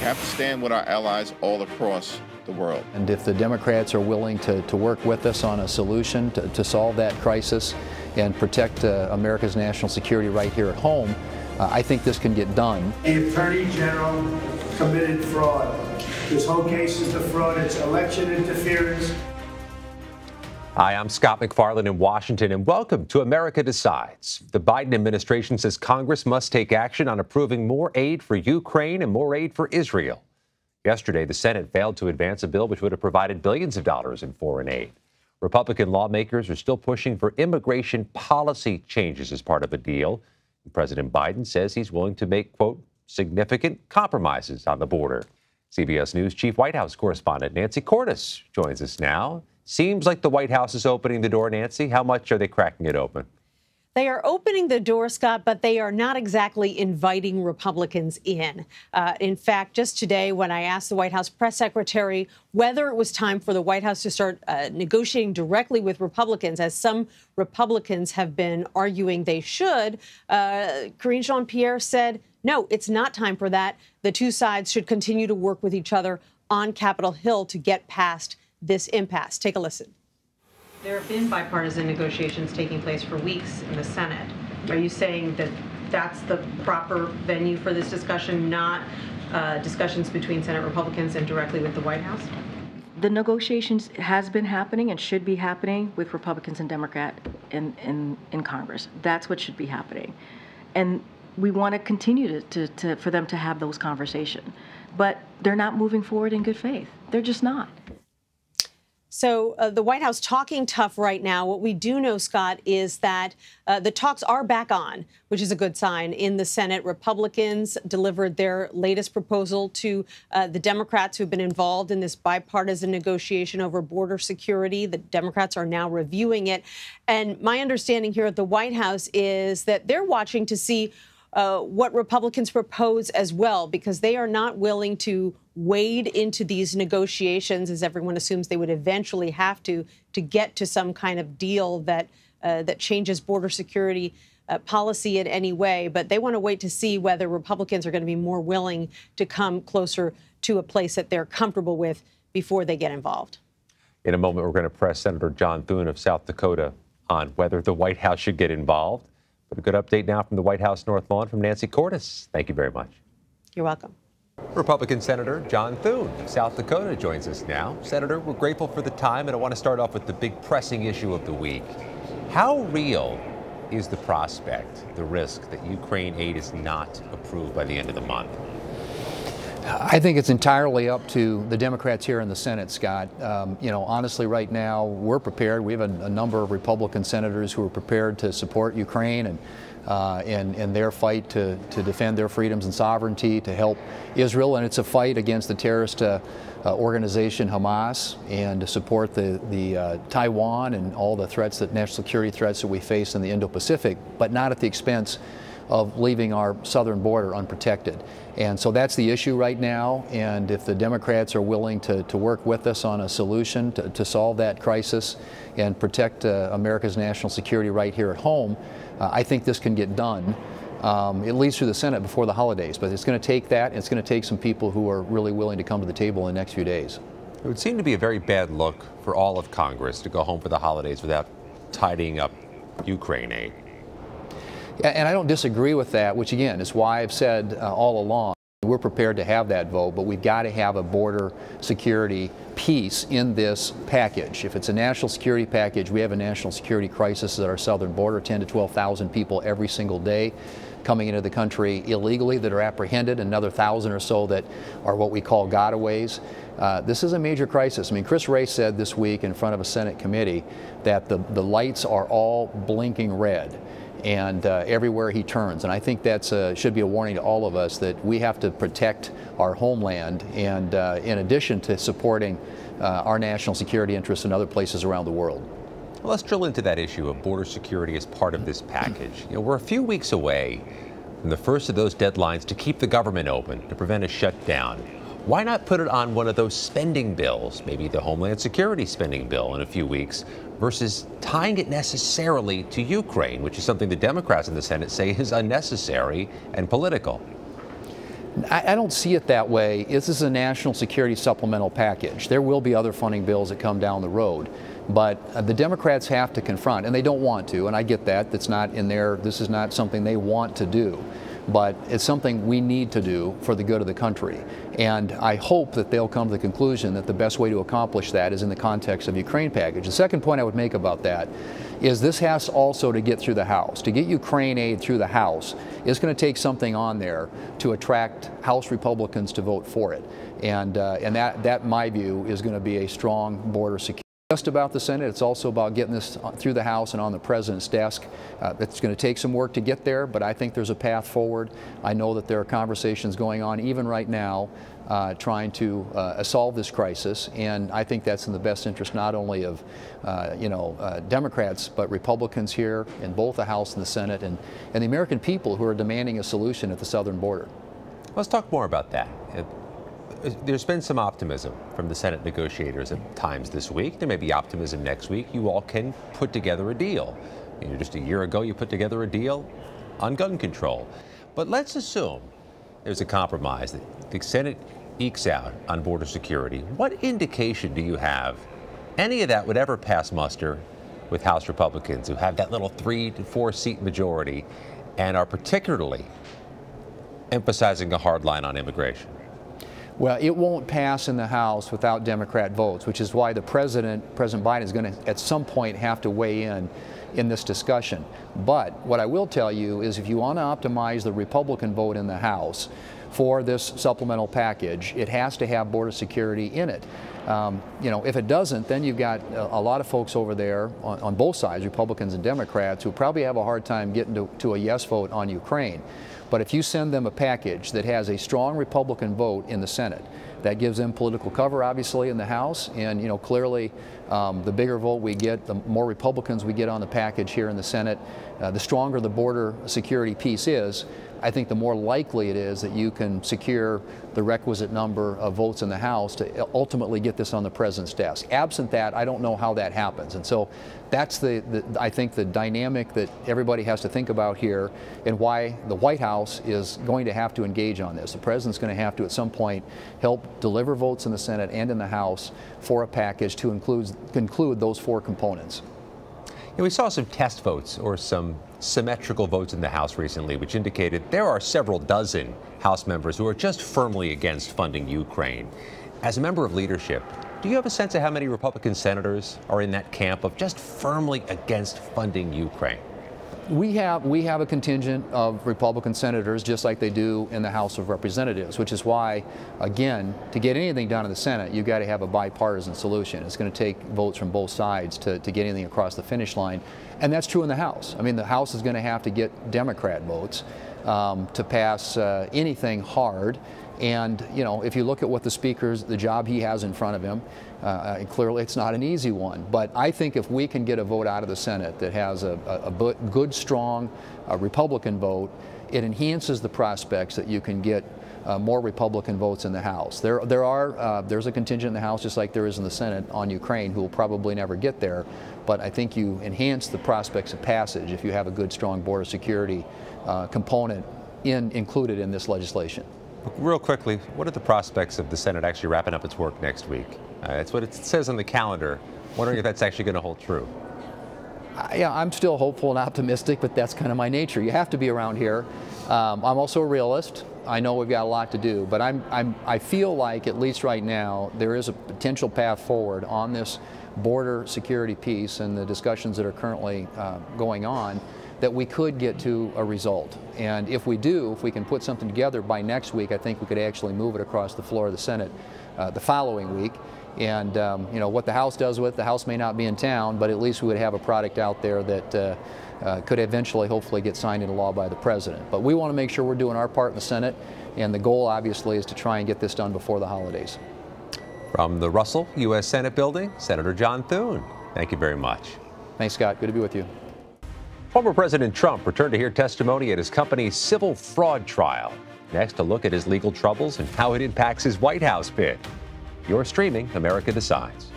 have to stand with our allies all across the world. And if the Democrats are willing to work with us on a solution to solve that crisis and protect America's national security right here at home, I think this can get done. The Attorney General committed fraud. This whole case is the fraud. It's election interference. Hi, I'm Scott McFarland in Washington, and welcome to America Decides. The Biden administration says Congress must take action on approving more aid for Ukraine and more aid for Israel. Yesterday, the Senate failed to advance a bill which would have provided billions of dollars in foreign aid. Republican lawmakers are still pushing for immigration policy changes as part of a deal. President Biden says he's willing to make, quote, significant compromises on the border. CBS News Chief White House correspondent Nancy Cordes joins us now. Seems like the White House is opening the door, Nancy. How much are they cracking it open? They are opening the door, Scott, but they are not exactly inviting Republicans in. In fact, just today, when I asked the White House press secretary whether it was time for the White House to start negotiating directly with Republicans, as some Republicans have been arguing they should, Karine Jean-Pierre said, no, it's not time for that. The two sides should continue to work with each other on Capitol Hill to get past this impasse. Take a listen. There have been bipartisan negotiations taking place for weeks in the Senate. Are you saying that that's the proper venue for this discussion, not discussions between Senate Republicans and directly with the White House? The negotiations has been happening and should be happening with Republicans and Democrats in Congress. That's what should be happening. And we want to continue for them to have those conversations. But they're not moving forward in good faith. They're just not. So the White House talking tough right now. What we do know, Scott, is that the talks are back on, which is a good sign. In the Senate, Republicans delivered their latest proposal to the Democrats who have been involved in this bipartisan negotiation over border security. The Democrats are now reviewing it. And my understanding here at the White House is that they're watching to see what Republicans propose as well, because they are not willing to wade into these negotiations, as everyone assumes they would eventually have to get to some kind of deal that changes border security policy in any way. But they want to wait to see whether Republicans are going to be more willing to come closer to a place that they're comfortable with before they get involved. In a moment, we're going to press Senator John Thune of South Dakota on whether the White House should get involved. But a good update now from the White House North Lawn from Nancy Cordes. Thank you very much. You're welcome. Republican Senator John Thune of South Dakota joins us now. Senator, we're grateful for the time, and I want to start off with the big pressing issue of the week. How real is the prospect, the risk, that Ukraine aid is not approved by the end of the month? I think it's entirely up to the Democrats here in the Senate, Scott. Honestly, right now, we're prepared. We have a number of Republican senators who are prepared to support Ukraine and their fight to defend their freedoms and sovereignty, to help Israel. And it's a fight against the terrorist organization Hamas, and to support the Taiwan and all the threats, that national security threats that we face in the Indo-Pacific, but not at the expense of leaving our southern border unprotected. And so that's the issue right now. And if the Democrats are willing to work with us on a solution to solve that crisis and protect America's national security right here at home, I think this can get done, at least through the Senate before the holidays. But it's going to take that. It's going to take some people who are really willing to come to the table in the next few days. It would seem to be a very bad look for all of Congress to go home for the holidays without tidying up Ukraine aid. And I don't disagree with that, which again is why I've said all along, we're prepared to have that vote, but we've got to have a border security piece in this package. If it's a national security package, we have a national security crisis at our southern border, 10,000 to 12,000 people every single day coming into the country illegally that are apprehended, another 1,000 or so that are what we call gotaways. This is a major crisis. I mean, Chris Wray said this week in front of a Senate committee that the lights are all blinking red, and everywhere he turns. And I think that should be a warning to all of us that we have to protect our homeland, and in addition to supporting our national security interests in other places around the world. Well, let's drill into that issue of border security as part of this package. We're a few weeks away from the first of those deadlines to keep the government open, to prevent a shutdown. Why not put it on one of those spending bills, maybe the Homeland Security spending bill in a few weeks, versus tying it necessarily to Ukraine, which is something the Democrats in the Senate say is unnecessary and political? I don't see it that way. This is a national security supplemental package. There will be other funding bills that come down the road. But the Democrats have to confront, and they don't want to, and I get that. That's not in there. This is not something they want to do. But it's something we need to do for the good of the country. And I hope that they'll come to the conclusion that the best way to accomplish that is in the context of Ukraine package. The second point I would make about that is this has also to get through the House. To get Ukraine aid through the House, it's going to take something on there to attract House Republicans to vote for it. And that, in my view, is going to be a strong border security. Just about the Senate, it's also about getting this through the House and on the President's desk. It's going to take some work to get there, but I think there's a path forward. I know that there are conversations going on, even right now, trying to solve this crisis, and I think that's in the best interest not only of Democrats, but Republicans here in both the House and the Senate, and the American people who are demanding a solution at the southern border. Let's talk more about that. There's been some optimism from the Senate negotiators at times this week. There may be optimism next week. You all can put together a deal. Just a year ago, you put together a deal on gun control. But let's assume there's a compromise that the Senate ekes out on border security. What indication do you have any of that would ever pass muster with House Republicans who have that little 3 to 4 seat majority and are particularly emphasizing a hard line on immigration? Well, it won't pass in the House without Democrat votes, which is why President Biden is going to at some point have to weigh in this discussion. But what I will tell you is if you want to optimize the Republican vote in the House for this supplemental package, it has to have border security in it. If it doesn't, then you've got a lot of folks over there on both sides, Republicans and Democrats, who probably have a hard time getting to a yes vote on Ukraine. But if you send them a package that has a strong Republican vote in the Senate, that gives them political cover, obviously, in the House, and clearly the bigger vote we get, the more Republicans we get on the package here in the Senate, the stronger the border security piece is. I think the more likely it is that you can secure the requisite number of votes in the House to ultimately get this on the President's desk. Absent that, I don't know how that happens. And so that's I think the dynamic that everybody has to think about here, and why the White House is going to have to engage on this. The President's going to have to at some point help deliver votes in the Senate and in the House for a package to conclude those 4 components. We saw some test votes or some symmetrical votes in the House recently, which indicated there are several dozen House members who are just firmly against funding Ukraine. As a member of leadership, do you have a sense of how many Republican senators are in that camp of just firmly against funding Ukraine? We have a contingent of Republican senators, just like they do in the House of Representatives, which is why, again, to get anything done in the Senate, you've got to have a bipartisan solution. It's going to take votes from both sides to get anything across the finish line. And that's true in the House. I mean, the House is going to have to get Democrat votes to pass anything hard. And, if you look at what the job he has in front of him, clearly it's not an easy one. But I think if we can get a vote out of the Senate that has a good, strong Republican vote, it enhances the prospects that you can get more Republican votes in the House. There's a contingent in the House, just like there is in the Senate, on Ukraine who will probably never get there. But I think you enhance the prospects of passage if you have a good, strong border security component included in this legislation. Real quickly, what are the prospects of the Senate actually wrapping up its work next week? That's what it says on the calendar. Wondering if that's actually going to hold true. Yeah, I'm still hopeful and optimistic, but that's kind of my nature. You have to be around here. I'm also a realist. I know we've got a lot to do, but I feel like, at least right now, there is a potential path forward on this border security piece and the discussions that are currently going on, that we could get to a result. And if we can put something together by next week, I think we could actually move it across the floor of the Senate the following week. And what the House does with it, the House may not be in town, but at least we would have a product out there that could eventually, hopefully, get signed into law by the President. But we want to make sure we're doing our part in the Senate, and the goal, obviously, is to try and get this done before the holidays. From the Russell U.S. Senate building, Senator John Thune, thank you very much. Thanks, Scott. Good to be with you. Former President Trump returned to hear testimony at his company's civil fraud trial. Next, a look at his legal troubles and how it impacts his White House bid. You're streaming America Decides.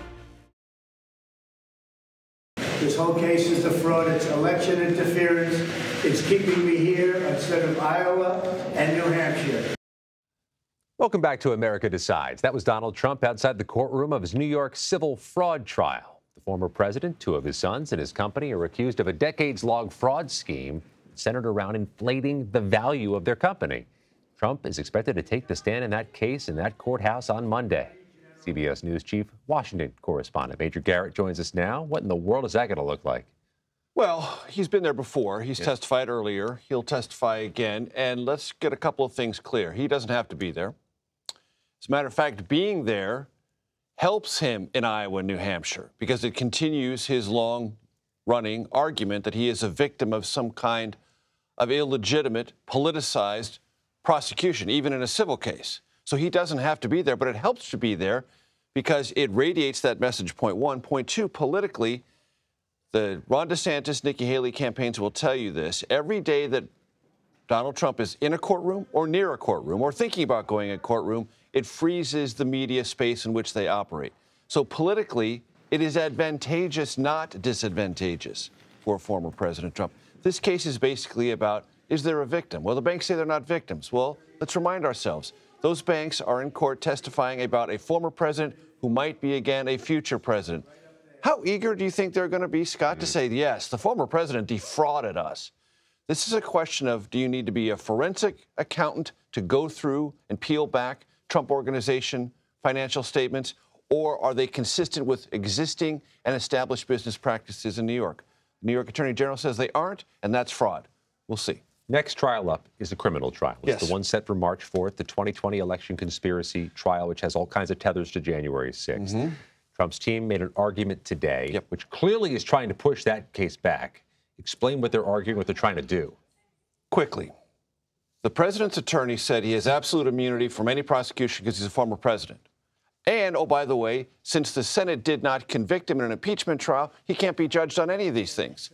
This whole case is a fraud. It's election interference. It's keeping me here instead of Iowa and New Hampshire. Welcome back to America Decides. That was Donald Trump outside the courtroom of his New York civil fraud trial. The former president, two of his sons, and his company are accused of a decades-long fraud scheme centered around inflating the value of their company. Trump is expected to take the stand in that case in that courthouse on Monday. CBS News chief Washington correspondent Major Garrett joins us now. What in the world is that going to look like? Well, he's been there before. He's testified earlier. He'll testify again. And let's get a couple of things clear. He doesn't have to be there. As a matter of fact, being there helps him in Iowa and New Hampshire because it continues his long-running argument that he is a victim of some kind of illegitimate, politicized prosecution, even in a civil case. So he doesn't have to be there, but it helps to be there because it radiates that message, point one. Point two, politically, the Ron DeSantis, Nikki Haley campaigns will tell you this. Every day that Donald Trump is in a courtroom or near a courtroom or thinking about going in a courtroom, it freezes the media space in which they operate. So politically, it is advantageous, not disadvantageous for former President Trump. This case is basically about, is there a victim? Well, the banks say they're not victims. Well, let's remind ourselves, those banks are in court testifying about a former president who might be, again, a future president. How eager do you think they're going to be, Scott, to say, yes, the former president defrauded us? This is a question of, do you need to be a forensic accountant to go through and peel back Trump Organization financial statements, or are they consistent with existing and established business practices in New York? The New York Attorney General says they aren't, and that's fraud. We'll see. Next trial up is a criminal trial. It's Yes. the one set for March 4th, the 2020 election conspiracy trial, which has all kinds of tethers to January 6th. Trump's team made an argument today, which clearly is trying to push that case back. Explain what they're arguing, what they're trying to do. Quickly, the president's attorney said he has absolute immunity from any prosecution because he's a former president. And, oh, by the way, since the Senate did not convict him in an impeachment trial, he can't be judged on any of these things.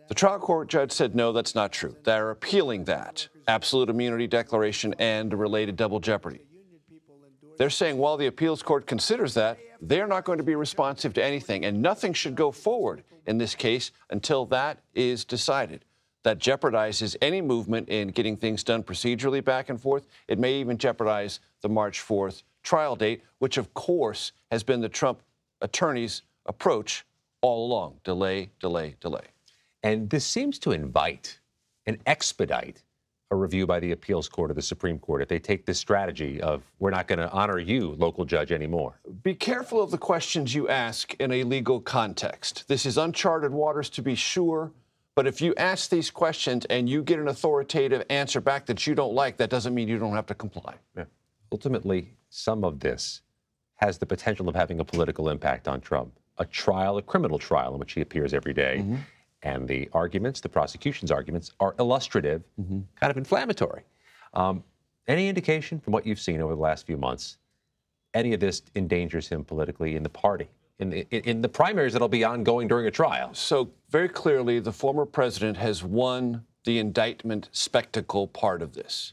The trial court judge said, no, that's not true. They're appealing that absolute immunity declaration and the related double jeopardy. They're saying while the appeals court considers that, they're not going to be responsive to anything, and nothing should go forward in this case until that is decided. That jeopardizes any movement in getting things done procedurally back and forth. It may even jeopardize the March 4th trial date, which, of course, has been the Trump attorney's approach all along. Delay, delay, delay. And this seems to invite and expedite a review by the appeals court or the Supreme Court if they take this strategy of, we're not going to honor you, local judge, anymore. Be careful of the questions you ask in a legal context. This is uncharted waters, to be sure, but if you ask these questions and you get an authoritative answer back that you don't like, that doesn't mean you don't have to comply. Yeah. Ultimately, some of this has the potential of having a political impact on Trump. A trial, a criminal trial in which he appears every day. And the arguments, the prosecution's arguments, are illustrative, kind of inflammatory. Any indication from what you've seen over the last few months, any of this endangers him politically in the party, in the primaries that'll be ongoing during a trial? So very clearly, the former president has won the indictment spectacle part of this.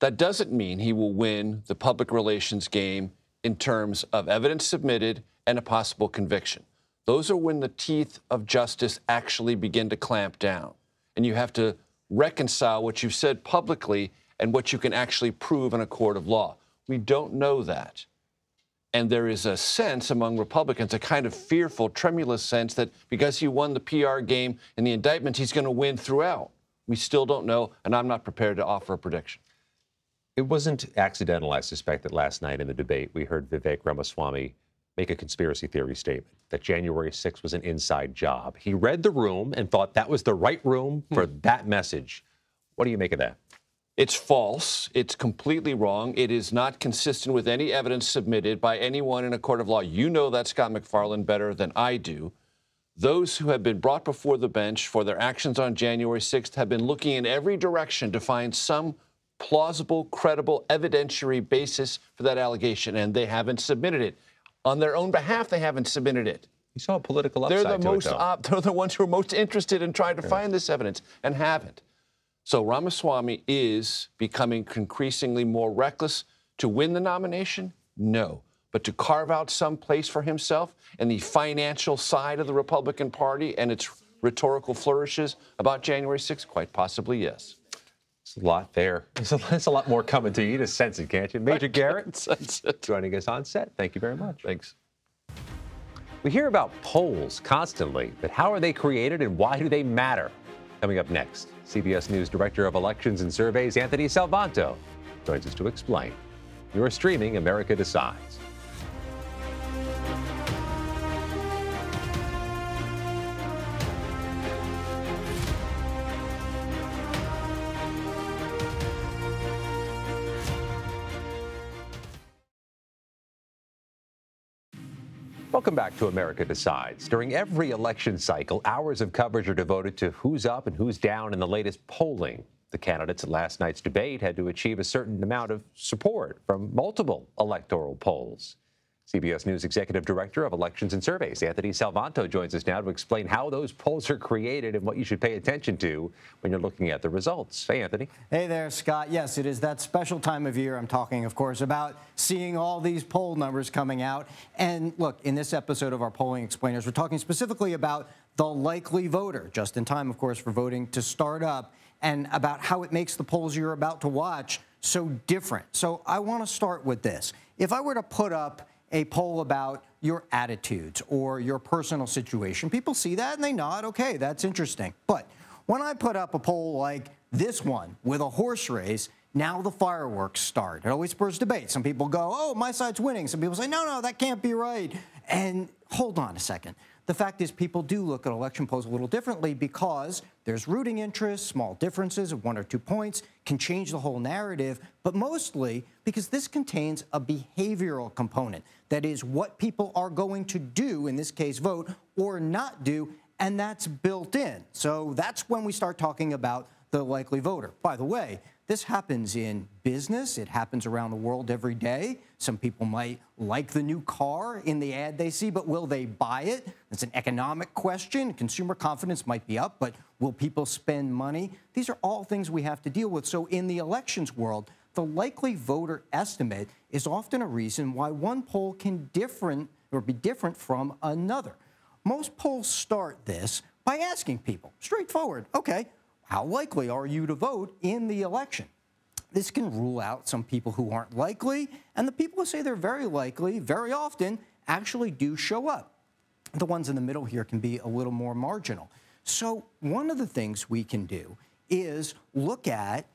That doesn't mean he will win the public relations game in terms of evidence submitted and a possible conviction. Those are when the teeth of justice actually begin to clamp down. And you have to reconcile what you've said publicly and what you can actually prove in a court of law. We don't know that. And there is a sense among Republicans, a kind of fearful, tremulous sense that because he won the PR game in the indictment, he's going to win throughout. We still don't know, and I'm not prepared to offer a prediction. It wasn't accidental, I suspect, that last night in the debate we heard Vivek Ramaswamy make a conspiracy theory statement that January 6th was an inside job. He read the room and thought that was the right room for that message. What do you make of that? It's false. It's completely wrong. It is not consistent with any evidence submitted by anyone in a court of law. You know that, Scott McFarland, better than I do. Those who have been brought before the bench for their actions on January 6th have been looking in every direction to find some plausible, credible, evidentiary basis for that allegation, and they haven't submitted it. On their own behalf, they haven't submitted it. You saw a political upside They're the ones who are most interested in trying to find this evidence and haven't. So Ramaswamy is becoming increasingly more reckless. To win the nomination? No. But to carve out some place for himself in the financial side of the Republican Party and its rhetorical flourishes about January 6th? Quite possibly, yes. It's a lot there. There's a lot more coming to you. You just sense it, can't you? Major Garrett joining us on set. Thank you very much. Thanks. We hear about polls constantly, but how are they created and why do they matter? Coming up next, CBS News Director of Elections and Surveys, Anthony Salvanto, joins us to explain. You're streaming America Decides. Welcome back to America Decides. During every election cycle, hours of coverage are devoted to who's up and who's down in the latest polling. The candidates at last night's debate had to achieve a certain amount of support from multiple electoral polls. CBS News Executive Director of Elections and Surveys, Anthony Salvanto, joins us now to explain how those polls are created and what you should pay attention to when you're looking at the results. Hey, Anthony. Hey there, Scott. Yes, it is that special time of year. I'm talking, of course, about seeing all these poll numbers coming out. And look, in this episode of our Polling Explainers, we're talking specifically about the likely voter, just in time, of course, for voting to start up, and about how it makes the polls you're about to watch so different. So I want to start with this. If I were to put up a poll about your attitudes or your personal situation, people see that and they nod, okay, that's interesting. But when I put up a poll like this one with a horse race, now the fireworks start. It always spurs debate. Some people go, oh, my side's winning. Some people say, no, that can't be right. And hold on a second. The fact is people do look at election polls a little differently because there's rooting interests, small differences of 1 or 2 points can change the whole narrative, but mostly because this contains a behavioral component. That is what people are going to do, in this case vote, or not do, and that's built in. So that's when we start talking about the likely voter. By the way, this happens in business. It happens around the world every day. Some people might like the new car in the ad they see, but will they buy it? It's an economic question. Consumer confidence might be up, but will people spend money? These are all things we have to deal with. So in the elections world, the likely voter estimate is often a reason why one poll can be different from another. Most polls start this by asking people, straightforward, okay, how likely are you to vote in the election? This can rule out some people who aren't likely, and the people who say they're very likely, very often, actually do show up. The ones in the middle here can be a little more marginal. So one of the things we can do is look at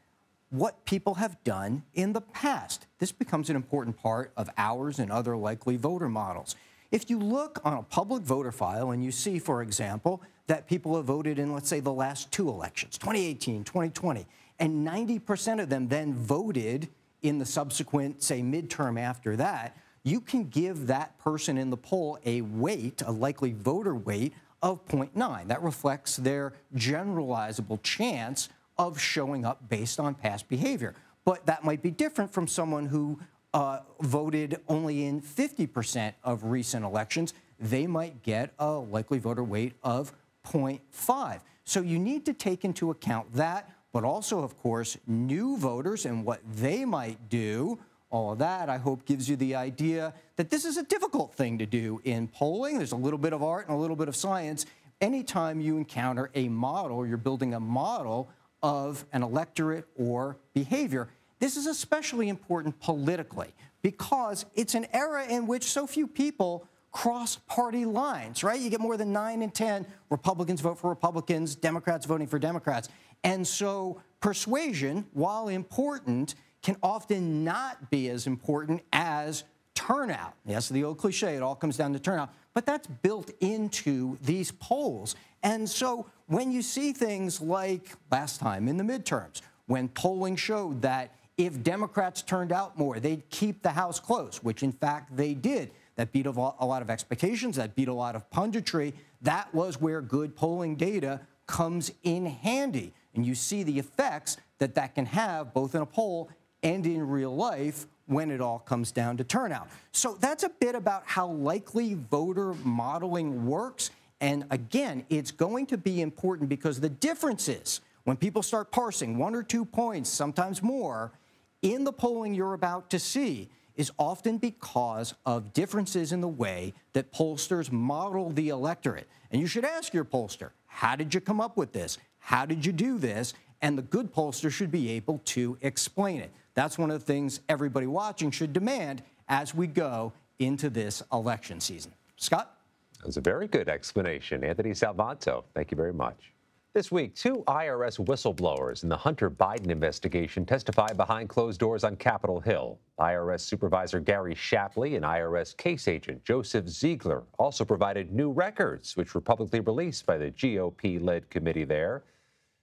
what people have done in the past. This becomes an important part of ours and other likely voter models. If you look on a public voter file and you see, for example, that people have voted in, let's say, the last 2 elections, 2018, 2020, and 90% of them then voted in the subsequent, say, midterm after that, you can give that person in the poll a weight, a likely voter weight of 0.9. That reflects their generalizable chance of showing up based on past behavior. But that might be different from someone who voted only in 50% of recent elections. They might get a likely voter weight of 0.5. So you need to take into account that, but also, of course, new voters and what they might do. All of that, I hope, gives you the idea that this is a difficult thing to do in polling. There's a little bit of art and a little bit of science. Anytime you encounter a model, you're building a model of an electorate or behavior. This is especially important politically because it's an era in which so few people cross party lines, right? You get more than 9 in 10 Republicans vote for Republicans, Democrats voting for Democrats. And so persuasion, while important, can often not be as important as turnout. Yes, the old cliche, it all comes down to turnout, but that's built into these polls. And so when you see things like last time in the midterms, when polling showed that if Democrats turned out more, they'd keep the House close, which in fact they did. That beat a lot of expectations, that beat a lot of punditry. That was where good polling data comes in handy. And you see the effects that that can have both in a poll and in real life when it all comes down to turnout. So that's a bit about how likely voter modeling works. And again, it's going to be important because the differences, when people start parsing 1 or 2 points, sometimes more, in the polling you're about to see, is often because of differences in the way that pollsters model the electorate. And you should ask your pollster, how did you come up with this? How did you do this? and the good pollster should be able to explain it. That's one of the things everybody watching should demand as we go into this election season. Scott? That was a very good explanation. Anthony Salvanto, thank you very much. This week, 2 IRS whistleblowers in the Hunter Biden investigation testified behind closed doors on Capitol Hill. IRS Supervisor Gary Shapley and IRS case agent Joseph Ziegler also provided new records, which were publicly released by the GOP-led committee there.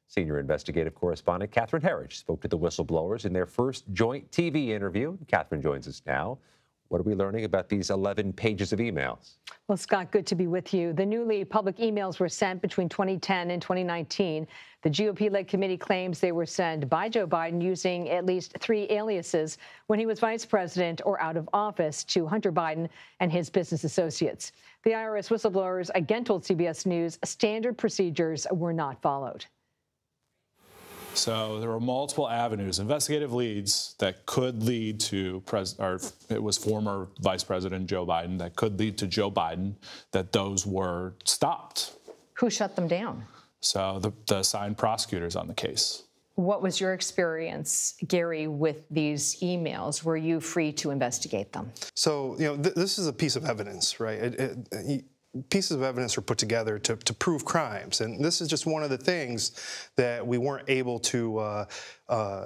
Senior investigative correspondent Catherine Herridge spoke to the whistleblowers in their first joint TV interview. Catherine joins us now. What are we learning about these 11 pages of emails? Well, Scott, good to be with you. The newly public emails were sent between 2010 and 2019. The GOP-led committee claims they were sent by Joe Biden using at least 3 aliases when he was vice president or out of office to Hunter Biden and his business associates. The IRS whistleblowers again told CBS News standard procedures were not followed. So there were multiple avenues, investigative leads that could lead to, it was former Vice President Joe Biden, that could lead to Joe Biden, that those were stopped. Who shut them down? So the assigned prosecutors on the case. What was your experience, Gary, with these emails? Were you free to investigate them? So, this is a piece of evidence, right? Pieces of evidence are put together to prove crimes, and this is just one of the things that we weren't able to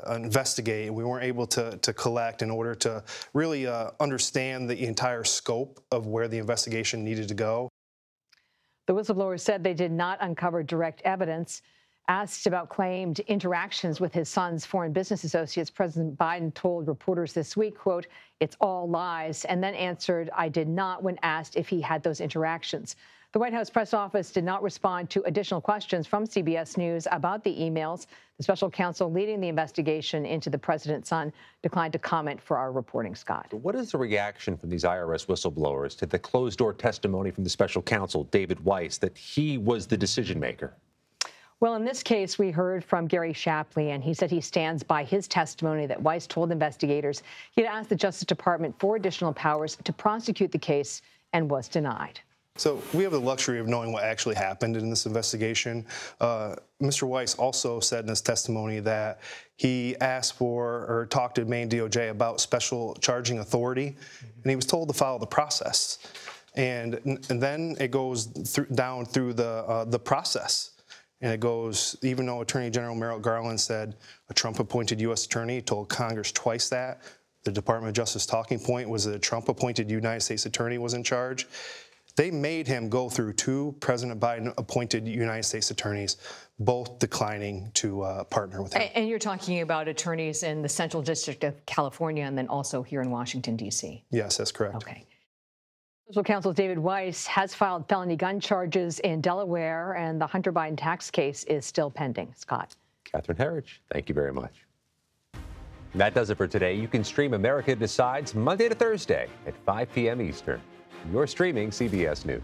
investigate. We weren't able to collect in order to really understand the entire scope of where the investigation needed to go. The whistleblowers said they did not uncover direct evidence. Asked about claimed interactions with his son's foreign business associates, President Biden told reporters this week, quote, "It's all lies," and then answered, "I did not," when asked if he had those interactions. The White House press office did not respond to additional questions from CBS News about the emails. The special counsel leading the investigation into the president's son declined to comment for our reporting, Scott. What is the reaction from these IRS whistleblowers to the closed-door testimony from the special counsel, David Weiss, that he was the decision maker? Well, in this case, we heard from Gary Shapley, and he said he stands by his testimony that Weiss told investigators he'd asked the Justice Department for additional powers to prosecute the case and was denied. So we have the luxury of knowing what actually happened in this investigation. Mr. Weiss also said in his testimony that he asked for or talked to Maine DOJ about special charging authority, and he was told to follow the process. And then it goes down through the process. And it goes, even though Attorney General Merrick Garland said a Trump-appointed U.S. attorney told Congress twice that, the Department of Justice talking point was that a Trump-appointed United States attorney was in charge. They made him go through 2 President Biden-appointed United States attorneys, both declining to partner with him. And you're talking about attorneys in the Central District of California and then also here in Washington, D.C.? Yes, that's correct. Okay. Special counsel David Weiss has filed felony gun charges in Delaware, and the Hunter Biden tax case is still pending. Scott. Catherine Herridge, thank you very much. That does it for today. You can stream America Decides Monday to Thursday at 5 p.m. Eastern. You're streaming CBS News.